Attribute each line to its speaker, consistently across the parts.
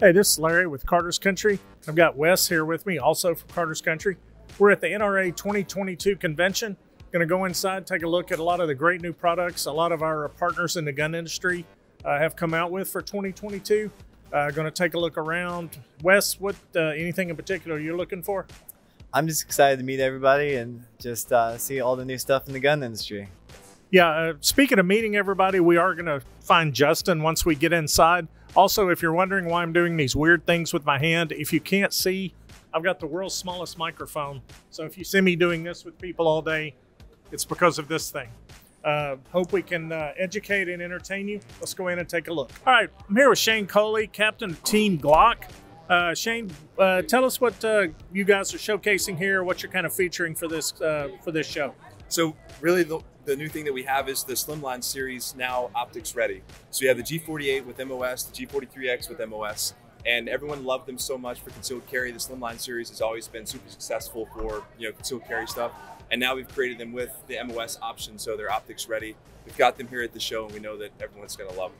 Speaker 1: Hey, this is Larry with Carter's Country. I've got Wes here with me, also from Carter's Country. We're at the NRA 2022 convention. Going to go inside, take a look at a lot of the great new products a lot of our partners in the gun industry have come out with for 2022. Going to take a look around. Wes, what anything in particular you're looking for?
Speaker 2: I'm just excited to meet everybody and just see all the new stuff in the gun industry.
Speaker 1: Yeah, speaking of meeting everybody, we are going to find Justin once we get inside. Also, if you're wondering why I'm doing these weird things with my hand, if you can't see, I've got the world's smallest microphone. So if you see me doing this with people all day, it's because of this thing. Hope we can educate and entertain you. Let's go in and take a look. All right, I'm here with Shane Coley, captain of Team Glock. Shane, tell us what you guys are showcasing here, what you're kind of featuring for this show.
Speaker 3: So really the new thing that we have is the Slimline series now optics ready. So you have the G48 with MOS, the G43X with MOS, and everyone loved them so much for concealed carry. The Slimline series has always been super successful for concealed carry stuff. And now we've created them with the MOS option, so they're optics ready. We've got them here at the show, and we know that everyone's going to love them.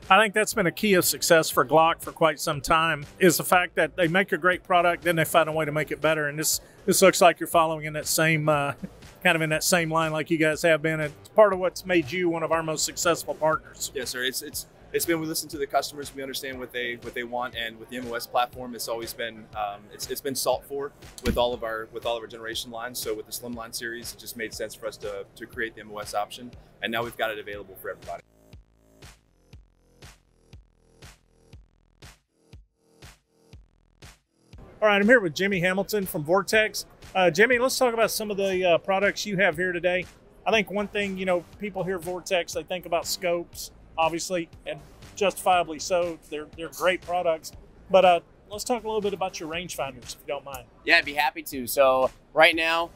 Speaker 1: I think that's been a key of success for Glock for quite some time, is the fact that they make a great product, then they find a way to make it better. And this looks like you're following in that same kind of in that same line like you guys have been. It's part of what's made you one of our most successful partners.
Speaker 3: Yes, sir. It's been, we listen to the customers, we understand what they want, and with the MOS platform, it's always been it's been sought for with all of our generation lines. So with the Slimline series, it just made sense for us to create the MOS option, and now we've got it available for everybody.
Speaker 1: All right, I'm here with Jimmy Hamilton from Vortex. Jimmy, let's talk about some of the products you have here today. I think one thing, people hear Vortex, they think about scopes, obviously, and justifiably so. They're great products. But let's talk a little bit about your rangefinders, if you don't mind.
Speaker 4: Yeah, I'd be happy to. So right now,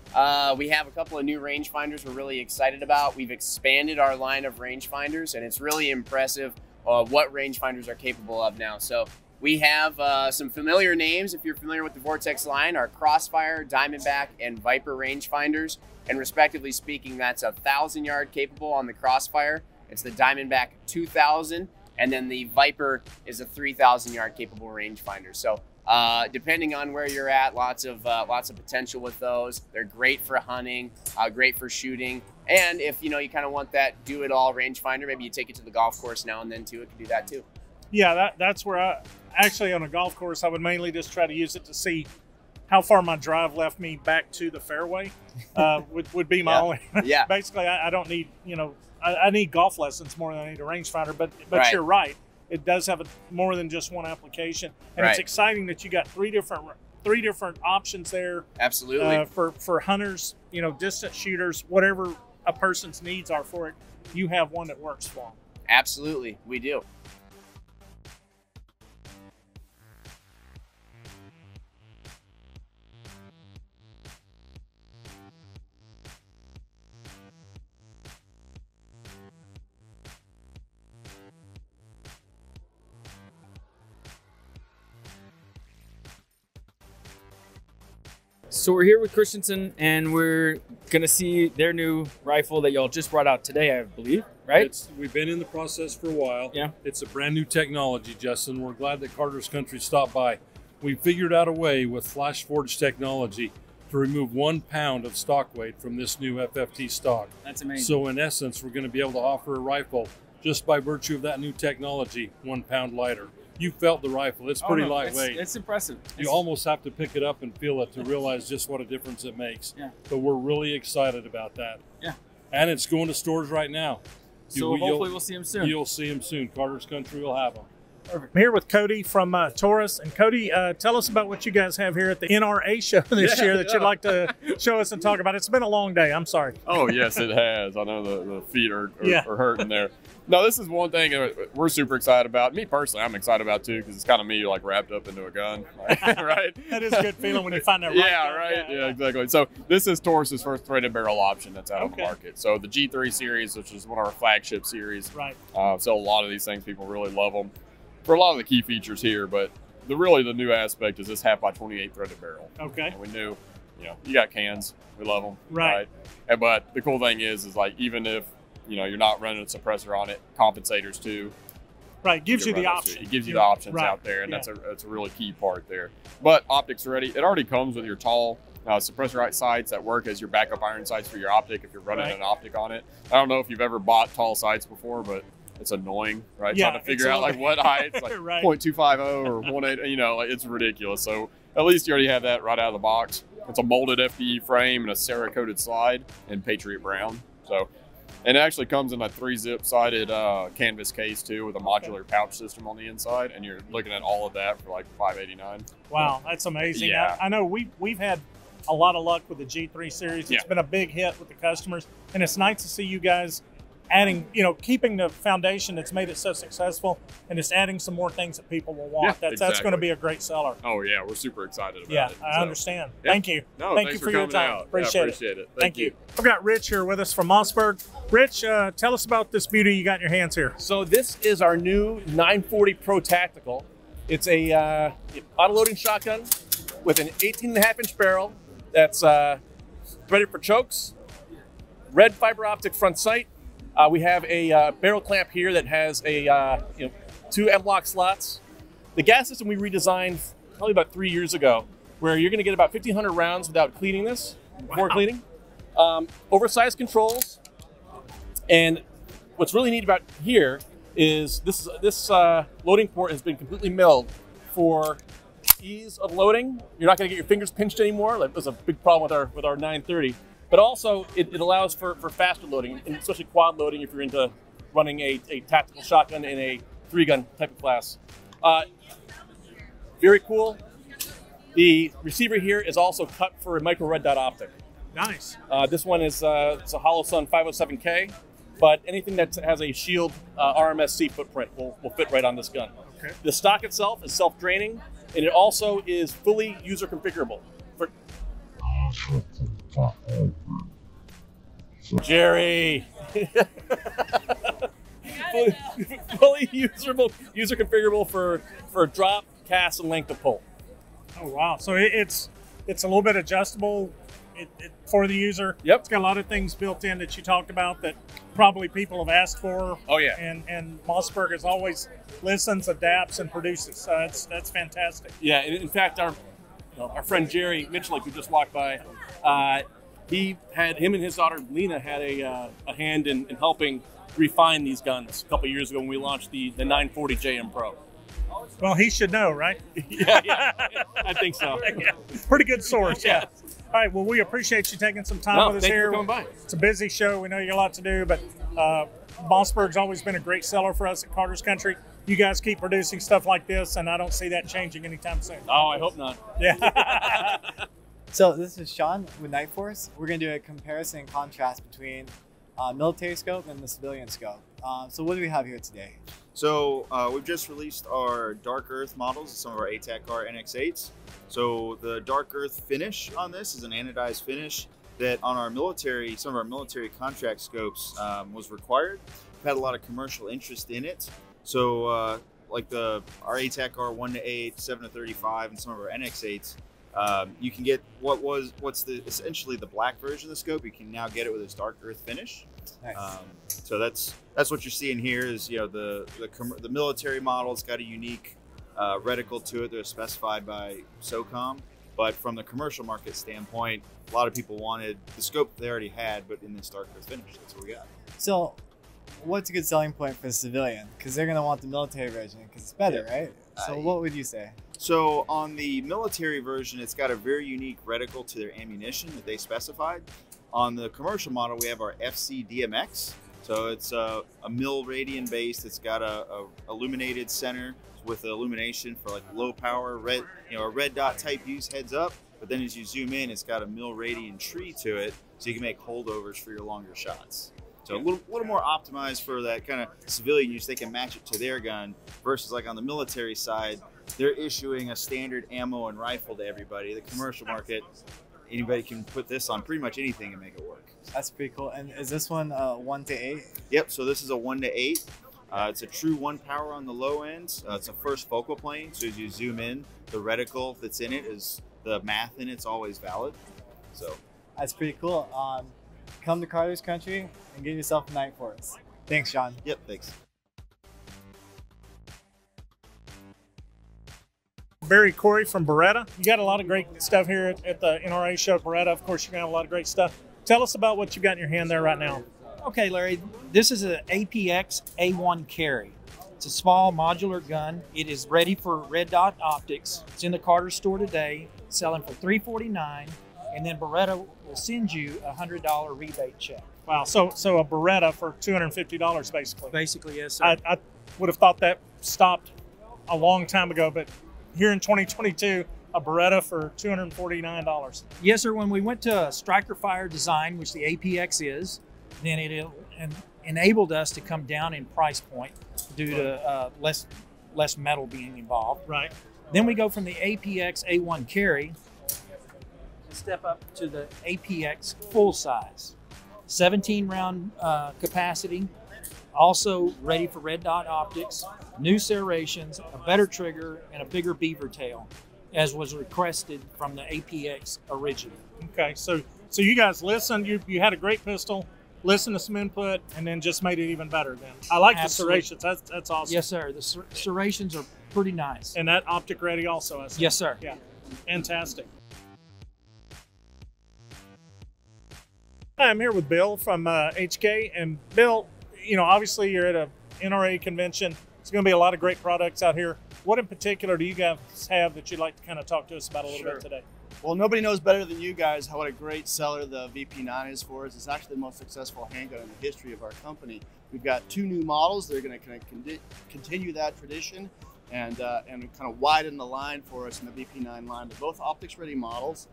Speaker 4: we have a couple of new rangefinders we're really excited about. We've expanded our line of rangefinders, and it's really impressive what rangefinders are capable of now. So we have some familiar names, if you're familiar with the Vortex line, our Crossfire, Diamondback, and Viper rangefinders. And respectively speaking, that's 1,000 yard capable on the Crossfire. It's the Diamondback 2,000, and then the Viper is a 3,000 yard capable rangefinder. So depending on where you're at, lots of potential with those. They're great for hunting, great for shooting. And if you kind of want that do-it-all rangefinder, maybe you take it to the golf course now and then too. It can do that too.
Speaker 1: Yeah, that's where actually on a golf course, I would mainly just try to use it to see how far my drive left me back to the fairway. Would be my only.
Speaker 4: Yeah.
Speaker 1: Basically, I don't need, I need golf lessons more than I need a rangefinder. But
Speaker 4: Right.
Speaker 1: You're right. It does have more than just one application, and
Speaker 4: Right.
Speaker 1: It's exciting that you got three different options there.
Speaker 4: Absolutely.
Speaker 1: For hunters, distant shooters, whatever a person's needs are for it, you have one that works for them.
Speaker 4: Absolutely, we do.
Speaker 5: So we're here with Christensen, and we're going to see their new rifle that y'all just brought out today, I believe, right?
Speaker 6: We've been in the process for a while.
Speaker 5: Yeah.
Speaker 6: It's a brand new technology, Justin. We're glad that Carter's Country stopped by. We figured out a way with flash forge technology to remove 1 pound of stock weight from this new FFT stock.
Speaker 5: That's amazing.
Speaker 6: So in essence, we're going to be able to offer a rifle just by virtue of that new technology, 1 pound lighter. You felt the rifle. It's pretty lightweight.
Speaker 5: It's impressive.
Speaker 6: You almost have to pick it up and feel it to realize just what a difference it makes.
Speaker 5: Yeah.
Speaker 6: But we're really excited about that.
Speaker 5: Yeah.
Speaker 6: And it's going to stores right now.
Speaker 5: So hopefully we'll see them soon.
Speaker 6: You'll see them soon. Carter's Country will have them.
Speaker 1: Perfect. I'm here with Cody from Taurus. And Cody, tell us about what you guys have here at the NRA show this year that you'd like to show us and talk about. It's been a long day. I'm sorry.
Speaker 7: Oh, yes, it has. I know the feet are hurting there. No, this is one thing we're super excited about. Me personally, I'm excited about too, because it's kind of me like wrapped up into a gun, right?
Speaker 1: That is a good feeling when you find that right.
Speaker 7: Yeah, right. Yeah, exactly. So this is Taurus's first threaded barrel option that's out on the market. So the G3 series, which is one of our flagship series.
Speaker 1: Right.
Speaker 7: So a lot of these things, people really love them for a lot of the key features here. But really the new aspect is this 1/2x28 threaded barrel.
Speaker 1: Okay.
Speaker 7: And we knew, you got cans, we love them.
Speaker 1: Right.
Speaker 7: But the cool thing is like even if you're not running a suppressor on it, compensators too.
Speaker 1: Right, gives you
Speaker 7: can
Speaker 1: the
Speaker 7: run this
Speaker 1: option.
Speaker 7: too. It gives you the options
Speaker 1: Right.
Speaker 7: out there, and
Speaker 1: Yeah.
Speaker 7: that's a really key part there. But optics ready. It already comes with your tall suppressor sights that work as your backup iron sights for your optic if you're running
Speaker 1: Right.
Speaker 7: an optic on it. I don't know if you've ever bought tall sights before, but it's annoying, right?
Speaker 1: Yeah,
Speaker 7: Trying to figure out like what heights, like
Speaker 1: Right.
Speaker 7: 0.250 or 1.8, you know, like it's ridiculous. So at least you already have that right out of the box. It's a molded FDE frame and a Cera-coated slide in Patriot Brown. So, and it actually comes in a 3-zip sided canvas case too with a modular pouch system on the inside, and you're looking at all of that for like $589.
Speaker 1: Wow, that's amazing.
Speaker 7: Yeah.
Speaker 1: I know we've had a lot of luck with the G3 series. It's
Speaker 7: Yeah.
Speaker 1: been a big hit with the customers, and it's nice to see you guys adding, keeping the foundation that's made it so successful, and just adding some more things that people will want.
Speaker 7: Yeah,
Speaker 1: That's
Speaker 7: exactly.
Speaker 1: going to be a great seller.
Speaker 7: Oh yeah, we're super excited about
Speaker 1: Yeah,
Speaker 7: it.
Speaker 1: I
Speaker 7: So,
Speaker 1: understand.
Speaker 7: yeah.
Speaker 1: Thank you.
Speaker 7: No,
Speaker 1: Thank
Speaker 7: thanks
Speaker 1: you for your
Speaker 7: coming
Speaker 1: time.
Speaker 7: out.
Speaker 1: Appreciate
Speaker 7: it.
Speaker 1: Thank you. I've got Rich here with us from Mossberg. Rich, tell us about this beauty you got in your hands here.
Speaker 8: So this is our new 940 Pro Tactical. It's a auto-loading shotgun with an 18.5-inch barrel that's threaded for chokes, red fiber optic front sight. We have a barrel clamp here that has a 2 M-LOK slots. The gas system we redesigned probably about 3 years ago, where you're going to get about 1,500 rounds without cleaning this, before cleaning. Oversized controls. And what's really neat about here is this loading port has been completely milled for ease of loading. You're not going to get your fingers pinched anymore. Like, that's a big problem with our 930. But also, it allows for faster loading, and especially quad loading if you're into running a tactical shotgun in a 3-gun type of class. Very cool. The receiver here is also cut for a micro red dot optic.
Speaker 1: Nice.
Speaker 8: This one is it's a Hollow Sun 507K, but anything that has a Shield RMSC footprint will fit right on this gun.
Speaker 1: Okay.
Speaker 8: The stock itself is self-draining, and it also is fully user configurable. Jerry! fully user configurable for drop, cast, and length of pull.
Speaker 1: Oh wow! So it's a little bit adjustable for the user.
Speaker 8: Yep.
Speaker 1: It's got a lot of things built in that you talked about that probably people have asked for.
Speaker 8: Oh yeah.
Speaker 1: And Mossberg as always listens, adapts, and produces. So that's fantastic.
Speaker 8: Yeah. And in fact, our friend Jerry Mitchell, who just walked by, him and his daughter Lena had a hand in helping refine these guns a couple years ago when we launched the 940 JM Pro.
Speaker 1: Well, he should know, right?
Speaker 8: yeah, I think so.
Speaker 1: Yeah. Pretty good source. Yeah. All right. Well, we appreciate you taking some time with us
Speaker 8: thank you
Speaker 1: here.
Speaker 8: for coming by.
Speaker 1: It's a busy show. We know you got a lot to do, but Mossberg's always been a great seller for us at Carter's Country. You guys keep producing stuff like this, and I don't see that changing anytime soon.
Speaker 8: Oh, I hope not.
Speaker 1: Yeah.
Speaker 2: So this is Sean with Night Force. We're going to do a comparison and contrast between military scope and the civilian scope. So what do we have here today?
Speaker 9: So we've just released our Dark Earth models, some of our ATAC-R NX8s. So the Dark Earth finish on this is an anodized finish that on our military, some of our military contract scopes was required. We've had a lot of commercial interest in it. So like our ATAC-R 1-8, 7-35, and some of our NX8s, you can get what's essentially the black version of the scope. You can now get it with this Dark Earth finish.
Speaker 2: Nice.
Speaker 9: So that's what you're seeing here is the military model's got a unique reticle to it. They're specified by SOCOM, but from the commercial market standpoint, a lot of people wanted the scope they already had, but in this Dark Earth finish. That's what we got.
Speaker 2: So what's a good selling point for the civilian? Because they're going to want the military version because it's better, right? So what would you say?
Speaker 9: So on the military version, it's got a very unique reticle to their ammunition that they specified. On the commercial model, we have our FC DMX. So it's a mil radian base that's got a illuminated center with illumination for like low power red, a red dot type use heads up. But then as you zoom in, it's got a mil radian tree to it, so you can make holdovers for your longer shots. So a little more optimized for that kind of civilian use. They can match it to their gun versus like on the military side, they're issuing a standard ammo and rifle to everybody. The commercial market, anybody can put this on pretty much anything and make it work.
Speaker 2: That's pretty cool. And is this one 1-8?
Speaker 9: Yep. So this is a 1-8. It's a true 1 power on the low end. It's a first focal plane. So as you zoom in, the reticle that's in it is the math in it's always valid. So
Speaker 2: that's pretty cool. Come to Carter's Country and get yourself a Night Force. Thanks, Sean.
Speaker 9: Yep. Thanks.
Speaker 1: Barry Corey from Beretta. You got a lot of great stuff here at the NRA show at Beretta. Of course, you're going to have a lot of great stuff. Tell us about what you got in your hand there right now.
Speaker 10: Okay, Larry, this is an APX A1 carry. It's a small modular gun. It is ready for red dot optics. It's in the Carter store today, selling for $349, and then Beretta will send you a $100 rebate check.
Speaker 1: Wow, so a Beretta for $250 basically.
Speaker 10: Basically, yes, sir.
Speaker 1: I would have thought that stopped a long time ago, but here in 2022, a Beretta for $249.
Speaker 10: Yes, sir. When we went to a striker fire design, which the APX is, then it enabled us to come down in price point due to less metal being involved.
Speaker 1: Right.
Speaker 10: Then we go from the APX A1 carry to step up to the APX full size, 17 round capacity, also ready for red dot optics, new serrations, a better trigger, and a bigger beaver tail, as was requested from the APX originally.
Speaker 1: Okay, so you guys listened. You had a great pistol. Listened to some input, and then just made it even better. Then I like the serrations. That's awesome.
Speaker 10: Yes, sir. The serrations are pretty nice.
Speaker 1: And that optic ready also. I see.
Speaker 10: Yes, sir.
Speaker 1: Yeah, fantastic. Hi, I'm here with Bill from HK, and Bill, you know, obviously you're at a NRA convention. There's going to be a lot of great products out here. What in particular do you guys have that you'd like to kind of talk to us about a little bit today?
Speaker 11: Well, nobody knows better than you guys what a great seller the VP9 is for us. It's actually the most successful handgun in the history of our company. We've got 2 new models. They're going to continue that tradition and kind of widen the line for us in the VP9 line. They're both optics-ready models.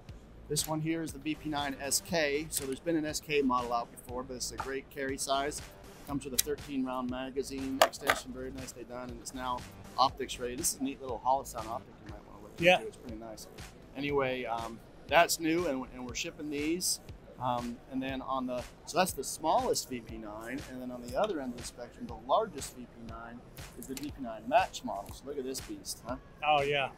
Speaker 11: This one here is the VP9 SK. So there's been an SK model out before, but it's a great carry size. Comes with a 13-round magazine extension, very nicely done, and it's now optics-ready. This is a neat little holosound optic you might want to look into. It's pretty nice. Anyway, that's new, and we're shipping these. And then so that's the smallest VP9, and then on the other end of the spectrum, the largest VP9 is the VP9 match model. So look at this beast, huh?
Speaker 1: Oh yeah.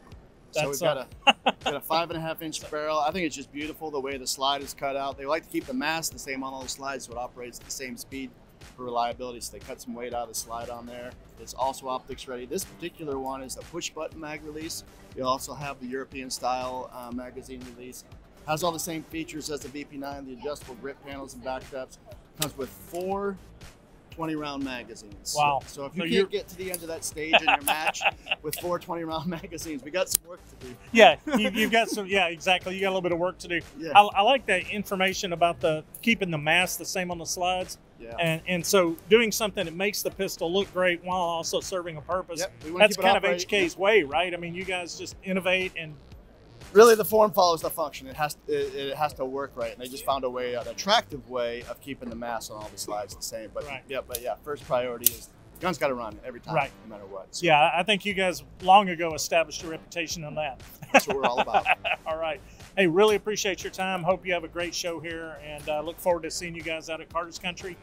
Speaker 11: So we've got a 5.5-inch barrel. I think it's just beautiful the way the slide is cut out. They like to keep the mass the same on all the slides, so it operates at the same speed for reliability. So they cut some weight out of the slide on there. It's also optics ready. This particular one is a push button mag release. You also have the European style magazine release. Has all the same features as the VP9, the adjustable grip panels and back straps. Comes with 4 20-round magazines.
Speaker 1: Wow.
Speaker 11: So if you can't get to the end of that stage in your match with 4 20-round magazines, we got some work to do.
Speaker 1: Yeah, you've got some, yeah, exactly. You got a little bit of work to do.
Speaker 11: Yeah.
Speaker 1: I like that information about keeping the mass the same on the slides.
Speaker 11: Yeah.
Speaker 1: And so doing something that makes the pistol look great while also serving a purpose.
Speaker 11: Yep.
Speaker 1: That's kind of HK's way, right? I mean, you guys just innovate and
Speaker 11: really the form follows the function. It has to work right, and they just found an attractive way of keeping the mass on all the slides the same. But yeah, first priority is the gun's got to run every time, no matter what. So.
Speaker 1: Yeah, I think you guys long ago established a reputation on that.
Speaker 11: That's what we're all about.
Speaker 1: All right. Hey, really appreciate your time. Hope you have a great show here, and look forward to seeing you guys out at Carter's Country.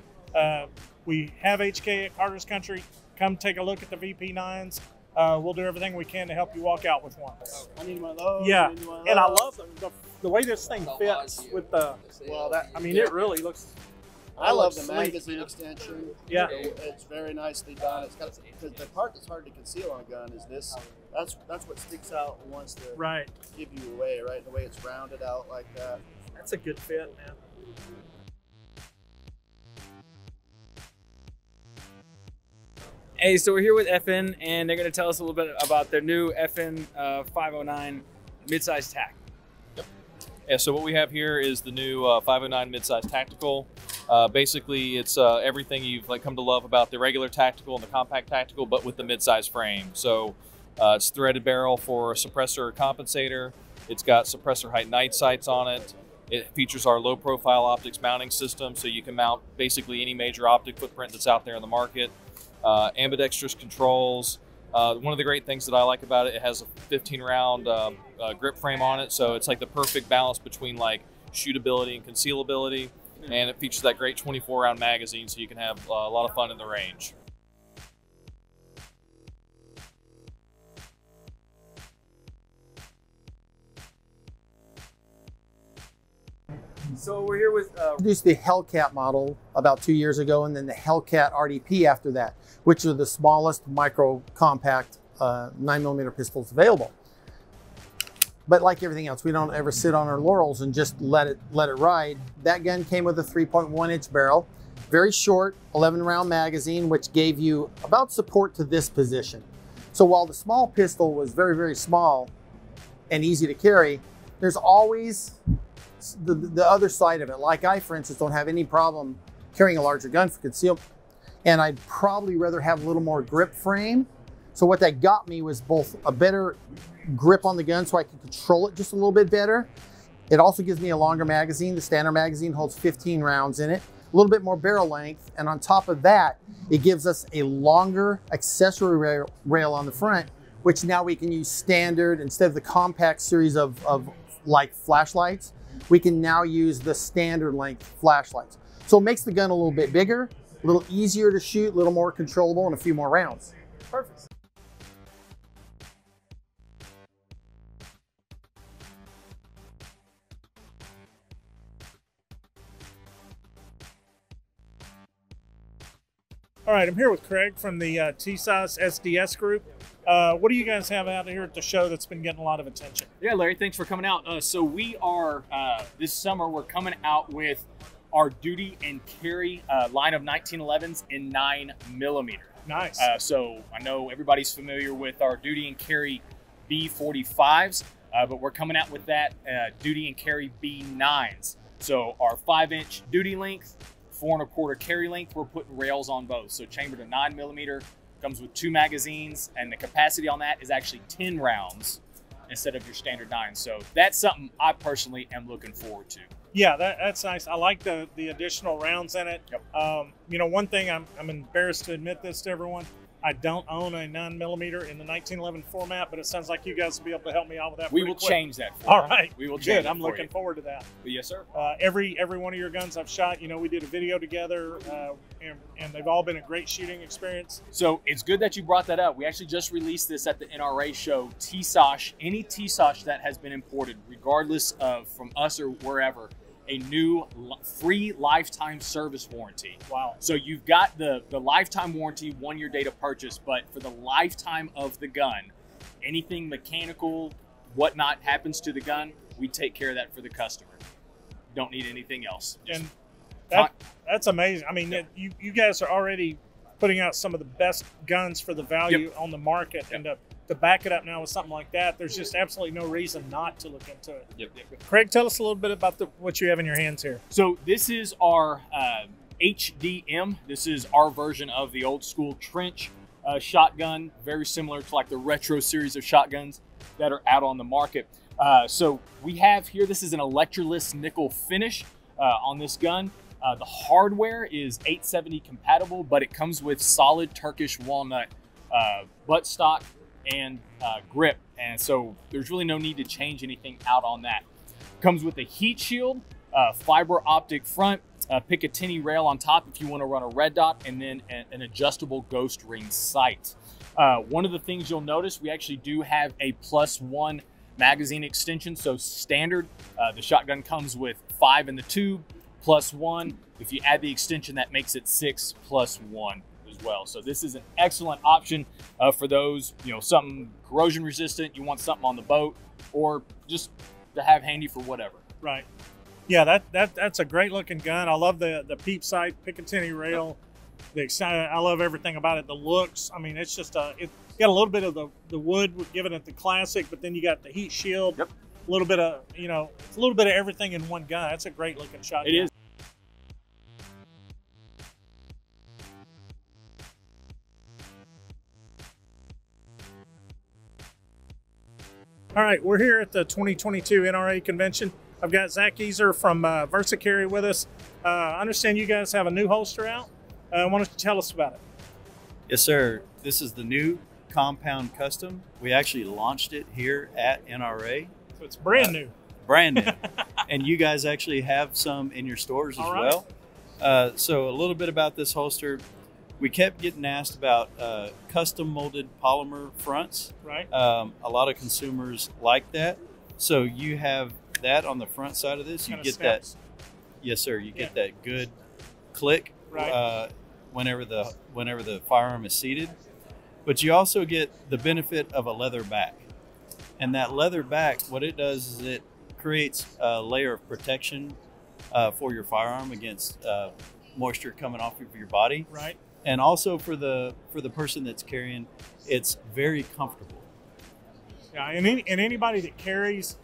Speaker 1: We have HK at Carter's Country. Come take a look at the VP9s. We'll do everything we can to help you walk out with one.
Speaker 11: I need one of those.
Speaker 1: Yeah, and I love the way this thing fits with the.
Speaker 11: Well,
Speaker 1: I mean, it really looks.
Speaker 11: I love the magazine extension.
Speaker 1: Yeah,
Speaker 11: it's very nicely done. It's got the part that's hard to conceal on a gun is this. That's what sticks out and wants to give you away, right? The way it's rounded out like that.
Speaker 1: That's a good fit, man.
Speaker 5: Hey, so we're here with FN, and they're going to tell us a little bit about their new FN 509 midsize tac.
Speaker 12: Yep. Yeah, so what we have here is the new 509 midsize tactical. Basically, it's everything you've come to love about the regular tactical and the compact tactical, but with the midsize frame. So it's threaded barrel for a suppressor or compensator. It's got suppressor height night sights on it. It features our low profile optics mounting system, so you can mount basically any major optic footprint that's out there in the market. Ambidextrous controls. One of the great things that I like about it, it has a 15-round grip frame on it, so it's like the perfect balance between shootability and concealability, and it features that great 24-round magazine, so you can have a lot of fun in the range.
Speaker 5: So we're here with
Speaker 13: introduced the Hellcat model about 2 years ago, and then the Hellcat RDP after that, which are the smallest micro compact 9mm pistols available. But like everything else, we don't ever sit on our laurels and just let it ride. That gun came with a 3.1-inch barrel, very short, 11-round magazine, which gave you about support to this position. So while the small pistol was very, very small and easy to carry, there's always the other side of it. Like I, for instance, don't have any problem carrying a larger gun for concealment. And I'd probably rather have a little more grip frame. So what that got me was both a better grip on the gun so I can control it just a little bit better. It also gives me a longer magazine. The standard magazine holds 15 rounds in it, a little bit more barrel length. And on top of that, it gives us a longer accessory rail on the front, which now we can use standard instead of the compact series of like flashlights. We can now use the standard length flashlights. So it makes the gun a little bit bigger, a little easier to shoot, a little more controllable, and a few more rounds.
Speaker 5: Perfect.
Speaker 1: All right, I'm here with Craig from the T-Size SDS group. What do you guys have out here at the show that's been getting a lot of attention?
Speaker 5: Yeah, Larry, thanks for coming out. So we are, this summer, we're coming out with our duty and carry line of 1911s in 9mm.
Speaker 1: Nice.
Speaker 5: So I know everybody's familiar with our duty and carry B45s, but we're coming out with that duty and carry B9s. So our 5-inch duty length, 4 1/4 carry length, we're putting rails on both. So chambered to 9mm, comes with 2 magazines, and the capacity on that is actually 10 rounds instead of your standard 9. So that's something I personally am looking forward to.
Speaker 1: Yeah, that's nice. I like the additional rounds in it.
Speaker 5: Yep.
Speaker 1: You know, one thing, I'm embarrassed to admit this to everyone, I don't own a 9mm in the 1911 format, but it sounds like you guys will be able to help me out with that.
Speaker 5: We will change that for you.
Speaker 1: All right.
Speaker 5: We will change it.
Speaker 1: I'm looking forward to that.
Speaker 5: But yes, sir.
Speaker 1: Every one of your guns I've shot, you know, we did a video together, and they've all been a great shooting experience.
Speaker 5: So it's good that you brought that up. We actually just released this at the NRA show. TSOSH, any TSOSH that has been imported, regardless of from us or wherever, a new free lifetime service warranty.
Speaker 1: Wow.
Speaker 5: So you've got the lifetime warranty, 1-year date of purchase, but for the lifetime of the gun, anything mechanical, whatnot happens to the gun, we take care of that for the customer. Don't need anything else.
Speaker 1: And that's amazing. I mean, you guys are already putting out some of the best guns for the value on the market, and to back it up now with something like that, there's just absolutely no reason not to look into it.
Speaker 5: Yep.
Speaker 1: Craig, tell us a little bit about what you have in your hands here.
Speaker 5: So this is our HDM. This is our version of the old school trench shotgun, very similar to like the retro series of shotguns that are out on the market. So we have here, this is an electroless nickel finish on this gun. The hardware is 870 compatible, but it comes with solid Turkish walnut buttstock and grip, and so there's really no need to change anything out on that. Comes with a heat shield, fiber optic front, Picatinny rail on top if you want to run a red dot, and then an adjustable ghost ring sight. One of the things you'll notice, we actually do have a +1 magazine extension. So standard, the shotgun comes with 5 in the tube, +1. If you add the extension, that makes it 6 +1 as well. So this is an excellent option for those, you know, something corrosion resistant, you want something on the boat, or just to have handy for whatever.
Speaker 1: Right. Yeah, that's a great looking gun. I love the peep sight, Picatinny rail. I love everything about it. The looks, I mean, it's just it's got a little bit of the wood, giving it the classic, but then you got the heat shield.
Speaker 5: Yep.
Speaker 1: A little bit of, you know, it's a little bit of everything in one gun. That's a great looking shotgun.
Speaker 5: It is.
Speaker 1: All right, we're here at the 2022 NRA convention. I've got Zach Easer from Versacarry with us. I understand you guys have a new holster out. Why don't you tell us about it?
Speaker 14: Yes, sir. This is the new Compound Custom. We actually launched it here at NRA.
Speaker 1: So it's brand new.
Speaker 14: Brand new. And you guys actually have some in your stores as well. So a little bit about this holster. We kept getting asked about custom molded polymer fronts.
Speaker 1: Right.
Speaker 14: A lot of consumers like that. So you have that on the front side of this. You get that. Yes, sir. You get that good click whenever the firearm is seated. But you also get the benefit of a leather back. And that leather back, what it does is it creates a layer of protection for your firearm against moisture coming off of your body.
Speaker 1: Right.
Speaker 14: And also for the person that's carrying, it's very comfortable.
Speaker 1: Yeah, and anybody that carries,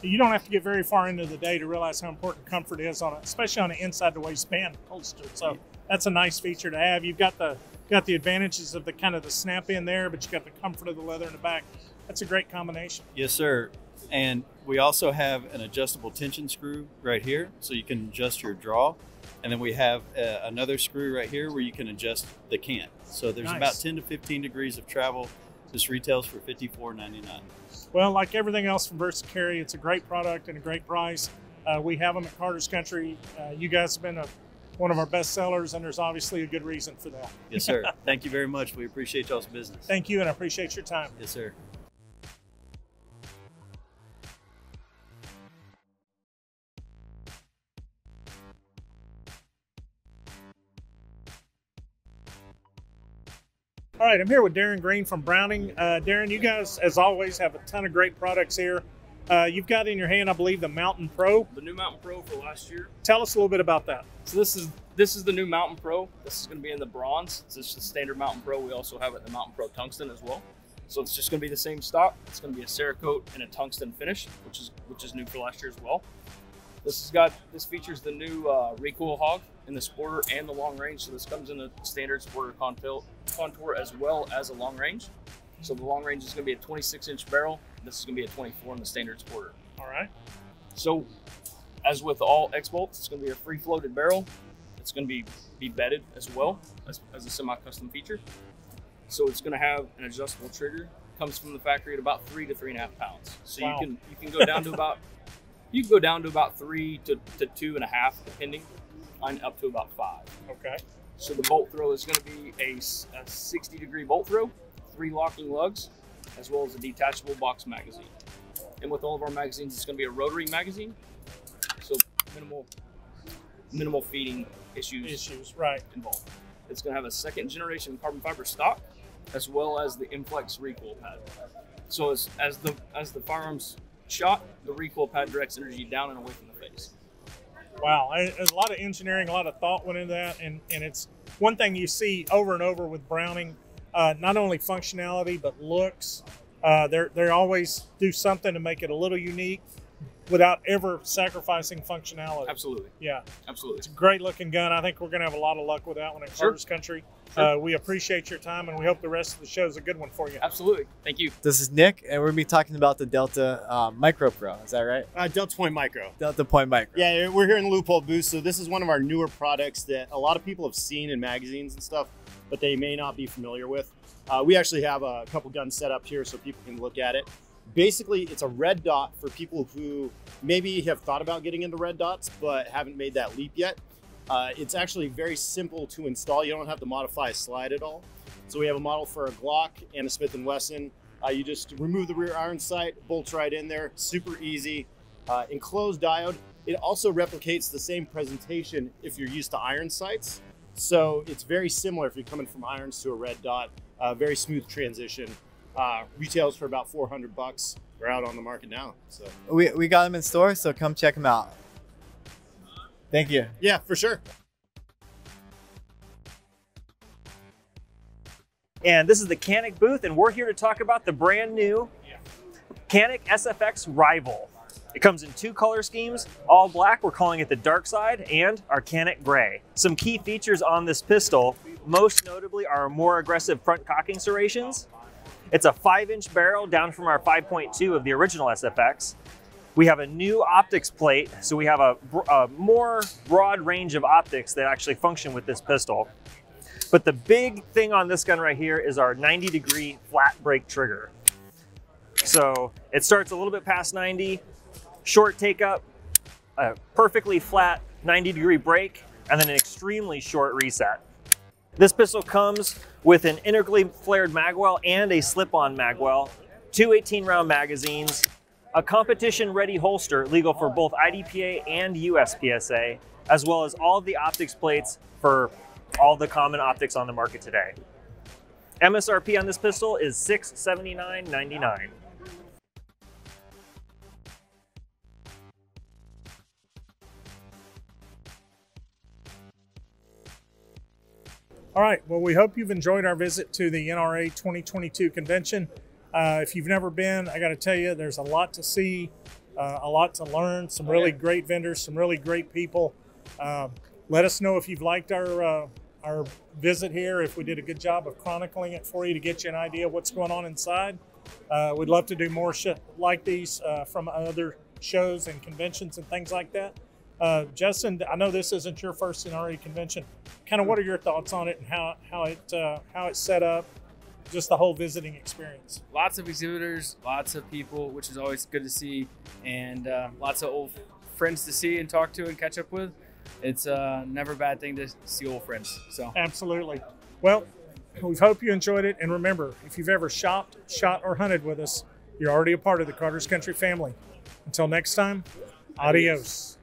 Speaker 1: you don't have to get very far into the day to realize how important comfort is on it, especially on an inside the waistband holster. So that's a nice feature to have. You've got the advantages of the kind of the snap in there, but you got the comfort of the leather in the back. That's a great combination.
Speaker 14: Yes, sir. And we also have an adjustable tension screw right here, so you can adjust your draw. And then we have another screw right here where you can adjust the cant. So there's about 10 to 15 degrees of travel. This retails for $54.99.
Speaker 1: Well, like everything else from Versacarry, it's a great product and a great price. We have them at Carter's Country. You guys have been one of our best sellers, and there's obviously a good reason for that.
Speaker 14: Yes, sir. Thank you very much. We appreciate y'all's business.
Speaker 1: Thank you, and I appreciate your time.
Speaker 14: Yes, sir.
Speaker 1: All right, I'm here with Darren Green from Browning. Darren, you guys, as always, have a ton of great products here. You've got in your hand, I believe, the Mountain Pro.
Speaker 15: The new Mountain Pro for last year.
Speaker 1: Tell us a little bit about that.
Speaker 15: So this is the new Mountain Pro. This is going to be in the bronze. It's just the standard Mountain Pro. We also have it in the Mountain Pro Tungsten as well. So it's just going to be the same stock. It's going to be a Cerakote and a tungsten finish, which is new for last year as well. This features the new recoil hog in the sporter and the long range. So this comes in the standard sporter contour as well as a long range. So the long range is going to be a 26-inch barrel. This is going to be a 24 in the standard sporter.
Speaker 1: All right.
Speaker 15: So as with all X-bolts, it's going to be a free floated barrel. It's going to be bedded as well as a semi-custom feature. So it's going to have an adjustable trigger. Comes from the factory at about 3 to 3.5 pounds. So
Speaker 1: wow.
Speaker 15: you can go down to about 3 to 2.5 depending, on up to about 5.
Speaker 1: Okay.
Speaker 15: So the bolt throw is going to be a 60-degree bolt throw, 3 locking lugs, as well as a detachable box magazine. And with all of our magazines, it's going to be a rotary magazine, so minimal feeding issues
Speaker 1: right
Speaker 15: involved. It's going to have a 2nd generation carbon fiber stock, as well as the Inflex recoil pad. So as the firearms shot, the recoil pad directs energy down and away from the face.
Speaker 1: Wow, there's a lot of engineering, a lot of thought went into that, and it's one thing you see over and over with Browning, not only functionality but looks. They always do something to make it a little unique without ever sacrificing functionality.
Speaker 15: Absolutely.
Speaker 1: Yeah.
Speaker 15: Absolutely.
Speaker 1: It's a great looking gun. I think we're going to have a lot of luck with that one at Carter's Country. Sure. We appreciate your time, and we hope the rest of the show is a good one for you.
Speaker 15: Absolutely. Thank you.
Speaker 2: This is Nick, and we're going to be talking about the Delta Micro Pro. Is that right?
Speaker 16: Delta Point Micro.
Speaker 2: Delta Point Micro.
Speaker 16: Yeah, we're here in the Loophole booth. So this is one of our newer products that a lot of people have seen in magazines and stuff, but they may not be familiar with. We actually have a couple guns set up here so people can look at it. Basically, it's a red dot for people who maybe have thought about getting into red dots but haven't made that leap yet. It's actually very simple to install. You don't have to modify a slide at all. So we have a model for a Glock and a Smith & Wesson. You just remove the rear iron sight, bolts right in there, super easy. Enclosed diode. It also replicates the same presentation if you're used to iron sights. So it's very similar if you're coming from irons to a red dot. Very smooth transition. Retails for about $400. They're out on the market now. So
Speaker 2: we got them in store, so come check them out. Thank you.
Speaker 16: Yeah, for sure.
Speaker 17: And this is the Canik booth, and we're here to talk about the brand new Canik SFX Rival. It comes in 2 color schemes, all black, we're calling it the dark side, and our Canik gray. Some key features on this pistol, most notably our more aggressive front cocking serrations. It's a 5-inch barrel down from our 5.2 of the original SFX. We have a new optics plate, so we have a more broad range of optics that actually function with this pistol. But the big thing on this gun right here is our 90-degree flat break trigger. So it starts a little bit past 90, short take up, a perfectly flat 90-degree break, and then an extremely short reset. This pistol comes with an integrally flared magwell and a slip-on magwell, 2 18-round magazines, a competition-ready holster legal for both IDPA and USPSA, as well as all of the optics plates for all the common optics on the market today. MSRP on this pistol is $679.99.
Speaker 1: All right. Well, we hope you've enjoyed our visit to the NRA 2022 convention. If you've never been, I got to tell you, there's a lot to see, a lot to learn, some really great vendors, some really great people. Let us know if you've liked our visit here, if we did a good job of chronicling it for you to get you an idea of what's going on inside. We'd love to do more like these from other shows and conventions and things like that. Justin, I know this isn't your first NRA convention. Kind of what are your thoughts on it and how it's set up, just the whole visiting experience?
Speaker 18: Lots of exhibitors, lots of people, which is always good to see, and lots of old friends to see and talk to and catch up with. It's never a bad thing to see old friends. So
Speaker 1: absolutely. Well, we hope you enjoyed it, and remember, if you've ever shopped, shot, or hunted with us, you're already a part of the Carter's Country family. Until next time, adios.